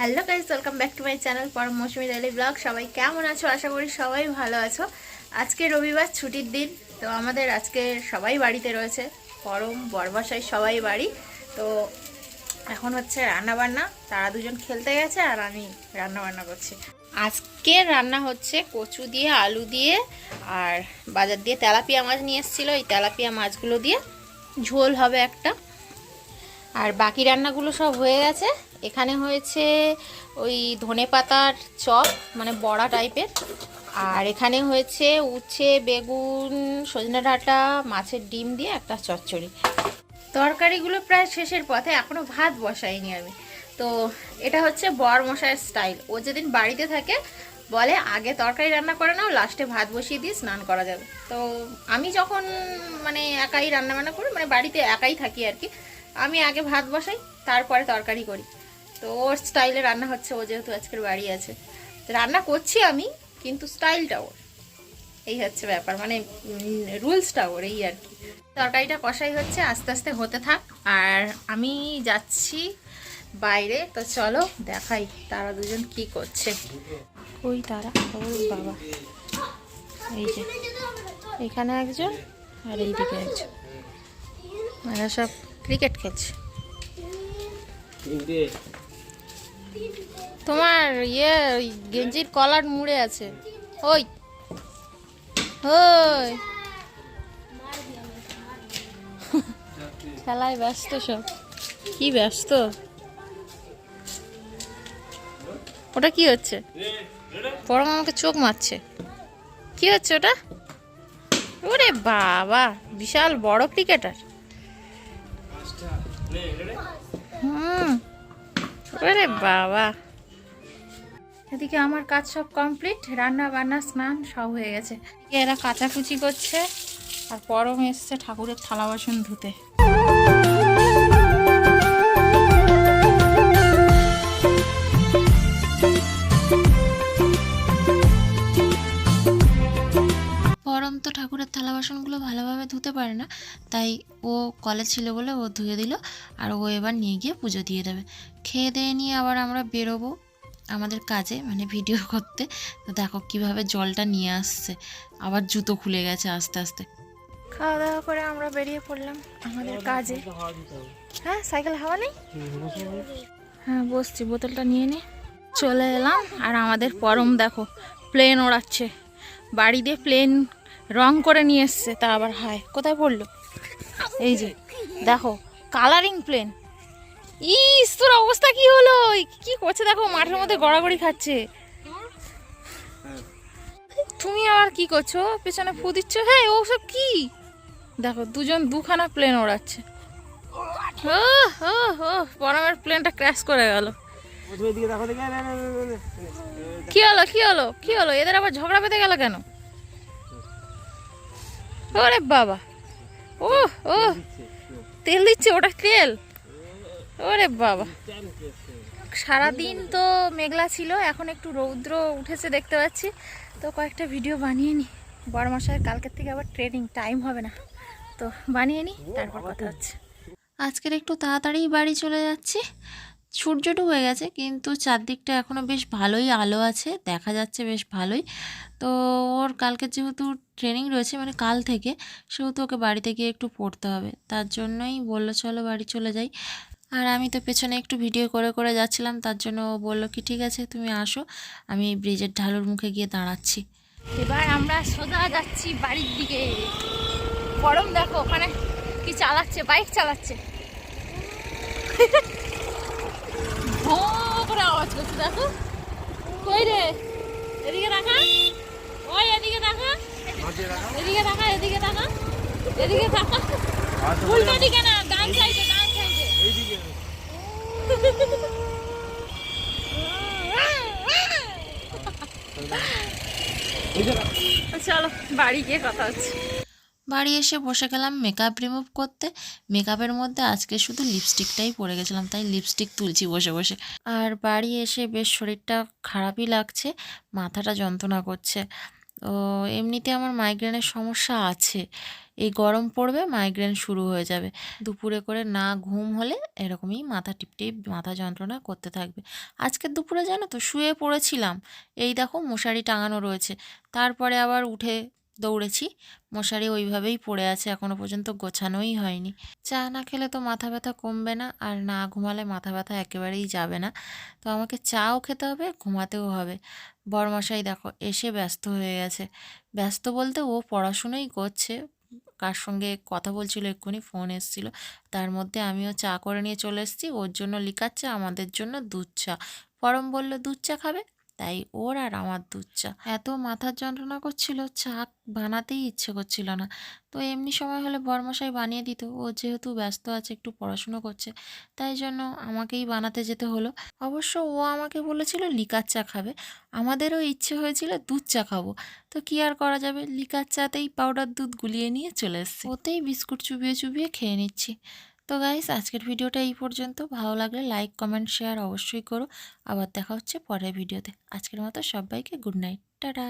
Hello guys, welcome back to my channel পরম মৌসুমী daily blog. সবাই কেমন আছো? আশা করি সবাই ভালো আছো। আজকে রবিবার, ছুটির দিন। তো আমাদের আজকে সবাই বাড়িতে রয়েছে, পরম বরমশাই সবাই বাড়ি। তো এখন হচ্ছে রান্না বান্না। তারা দুজন খেলতে গেছে আর আমি রান্না বান্না করছি। আজকে রান্না হচ্ছে কচু দিয়ে, আলু দিয়ে, আর বাজার দিয়ে তেলাপিয়া মাছ নিয়ে এসেছিলো। এই তেলাপিয়া মাছগুলো দিয়ে ঝোল হবে একটা। আর বাকি রান্নাগুলো সব হয়ে গেছে। এখানে হয়েছে ওই ধনেপাতার চপ, মানে বড়া টাইপের। আর এখানে হয়েছে উচ্ছে, বেগুন, সজনে ডাঁটা, মাছের ডিম দিয়ে একটা চচ্চড়ি। তরকারিগুলো প্রায় শেষের পথে, এখনও ভাত বসাইনি আমি। তো এটা হচ্ছে বর মশাইয়ের স্টাইল। ও যেদিন বাড়িতে থাকে বলে আগে তরকারি রান্না করে নাও, লাস্টে ভাত বসিয়ে দিয়ে স্নান করা যাবে। তো আমি যখন মানে একাই রান্না বান্না করি, মানে বাড়িতে একাই থাকি আর কি, আমি আগে ভাত বসাই, তারপরে তরকারি করি। তো ওর স্টাইলে রান্না হচ্ছে, ও যেহেতু আজকের বাড়ি আছে। রান্না করছি আমি, কিন্তু স্টাইলটা ওর। এই হচ্ছে ব্যাপার, মানে রুলসটা ওর, এই আর কি। তরকারিটা কষাই হচ্ছে, আস্তে আস্তে হতে থাক। আর আমি যাচ্ছি বাইরে। তো চলো দেখাই তারা দুজন কি করছে। ওই তারা, ও বাবা, এই যে এখানে একজন আর এইদিকে একজন, এরা সব ক্রিকেট খেলছে। তোমার ওই গেঞ্জির কলার মুড়ে আছে। ওই ওই খেলায় ব্যস্ত সব। কি ব্যস্ত? ওটা কি হচ্ছে? পরম আমাকে চোখ মারছে। কি হচ্ছে ওটা? ওরে বাবা, বিশাল বড় ক্রিকেটার। ওরে বাবা। এদিকে আমার কাজ সব কমপ্লিট, রান্না বান্না স্নান সব হয়ে গেছে। এরা কাচাকুচি করছে, আর পরম এসছে ঠাকুরের থালা বাসন ধুতে। পরম তো ঠাকুরের থালা বাসনগুলো ভালোভাবে ধুতে পারে না, তাই ও কলেজ ছিল বলে ও ধুয়ে দিল। আর ও এবার নিয়ে গিয়ে পুজো দিয়ে দেবে। খেয়ে দিয়ে নিয়ে আবার আমরা বেরোবো আমাদের কাজে, মানে ভিডিও করতে। তো দেখো কিভাবে জলটা নিয়ে আসছে, আবার জুতো খুলে গেছে আস্তে আস্তে। খাওয়া দাওয়া করে আমরা বেরিয়ে পড়লাম আমাদের কাজে। হ্যাঁ, সাইকেল হাওয়া নেই? হ্যাঁ বসছি, বোতলটা নিয়ে নে। চলে এলাম। আর আমাদের পরম দেখো প্লেন ওড়াচ্ছে, বাড়ি দিয়ে প্লেন রং করে নিয়ে এসছে। তা আবার হায়, কোথায় পড়লো? এই যে দেখো, কালারিং প্লেন। ইস, তোর অবস্থা কি হলো? কি করছে দেখো, মাঠের মধ্যে গড়াগড়ি খাচ্ছে। তুমি আবার কি করছো? পেছনে ফু দিচ্ছ। হ্যাঁ, ওসব কি? দেখো দুজন দুখানা প্লেন ওড়াচ্ছে। পরমের প্লেনটা ক্র্যাশ করে গেল। কি হলো কি হলো কি হলো? এদের আবার ঝগড়া পেতে গেল কেন? ওরে বাবা, ও ও তেল দিচ্ছে, ওটা তেল? ওরে বাবা। সারাদিন তো মেঘলা ছিল, এখন একটু রৌদ্র উঠেছে দেখতে পাচ্ছি। তো কয়েকটা ভিডিও বানিয়ে নি। বড়মশাইয়ের কালকের থেকে আবার ট্রেনিং, টাইম হবে না, তো বানিয়ে নি, তারপর কথা হচ্ছে। আজকের একটু তাড়াতাড়ি বাড়ি চলে যাচ্ছি। সূর্যটা হয়ে গেছে, কিন্তু চারদিকটা এখনও বেশ ভালোই আলো আছে, দেখা যাচ্ছে বেশ ভালোই। তো ওর কালকে যেহেতু ট্রেনিং রয়েছে, মানে কাল থেকে, সেহেতু ওকে বাড়িতে গিয়ে একটু পড়তে হবে। তার জন্যই বললো চলো বাড়ি চলে যাই। আর আমি তো পেছনে একটু ভিডিও করে করে যাচ্ছিলাম, তার জন্য ও বললো কি ঠিক আছে তুমি আসো, আমি ব্রিজের ঢালুর মুখে গিয়ে দাঁড়াচ্ছি। এবার আমরা সোজা যাচ্ছি বাড়ির দিকে। পরম দেখো ওখানে কি চালাচ্ছে, বাইক চালাচ্ছে। করে আওয়াজ করছে দেখো। কই রে? এদিকে দেখা, ওই এদিকে দেখা, এদিকে দেখা, এদিকে দেখা, এদিকে দেখা। উল্টো দিকে না, ডান সাইডে, ডান সাইডে। চলো বাড়ি গিয়ে কথা হচ্ছে। বাড়ি এসে বসে গেলাম মেকআপ রিমুভ করতে। মেকআপের মধ্যে আজকে শুধু লিপস্টিকটাই পরে গেছিলাম, তাই লিপস্টিক তুলছি বসে বসে। আর বাড়ি এসে বেশ শরীরটা খারাপই লাগছে, মাথাটা যন্ত্রণা করছে। তো এমনিতে আমার মাইগ্রেনের সমস্যা আছে। এই গরম পড়বে মাইগ্রেন শুরু হয়ে যাবে। দুপুরে করে না ঘুম হলে এরকমই মাথা টিপটিপ মাথা যন্ত্রণা করতে থাকবে। আজকের দুপুরে জানো তো শুয়ে পড়েছিলাম। এই দেখো মশারি টাঙানো রয়েছে। তারপরে আবার উঠে দৌড়েছি। মশারি ওইভাবেই পড়ে আছে, এখনো পর্যন্ত গোছানোই হয়নি। চা না খেলে তো মাথা ব্যথা কমবে না, আর না ঘুমালে মাথা ব্যথা একেবারেই যাবে না। তো আমাকে চাও খেতে হবে, ঘুমাতেও হবে। বরমশাই দেখো এসে ব্যস্ত হয়ে গেছে। ব্যস্ত বলতে ও পড়াশুনোই করছে। কার সঙ্গে কথা বলছিল এক্ষুনি, ফোন এসেছিল। তার মধ্যে আমিও চা করে নিয়ে চলে এসেছি। ওর জন্য লিকার চা, আমাদের জন্য দুধ চা। পরম বলল দুধ চা খাবে, তাই ওর আর আমার দুধ চা। এত মাথার যন্ত্রণা করছিল, চা বানাতেই ইচ্ছে করছিল না। তো এমনি সময় হলে বরমশাই বানিয়ে দিত। ও যেহেতু ব্যস্ত আছে, একটু পড়াশুনো করছে, তাই জন্য আমাকেই বানাতে যেতে হলো। অবশ্য ও আমাকে বলেছিল লিকার চা খাবে, আমাদেরও ইচ্ছে হয়েছিল দুধ চা খাবো। তো কি আর করা যাবে, লিকার চাতেই পাউডার দুধ গুলিয়ে নিয়ে চলে এসেছি। ওতেই বিস্কুট চুবিয়ে চুবিয়ে খেয়ে নিচ্ছি। তো গাইস, আজকের ভিডিওটা এই পর্যন্ত। ভালো লাগলে লাইক কমেন্ট শেয়ার অবশ্যই করো। আবার দেখা হচ্ছে পরের ভিডিওতে। আজকের মতো সবাইকে গুড নাইট, টাটা।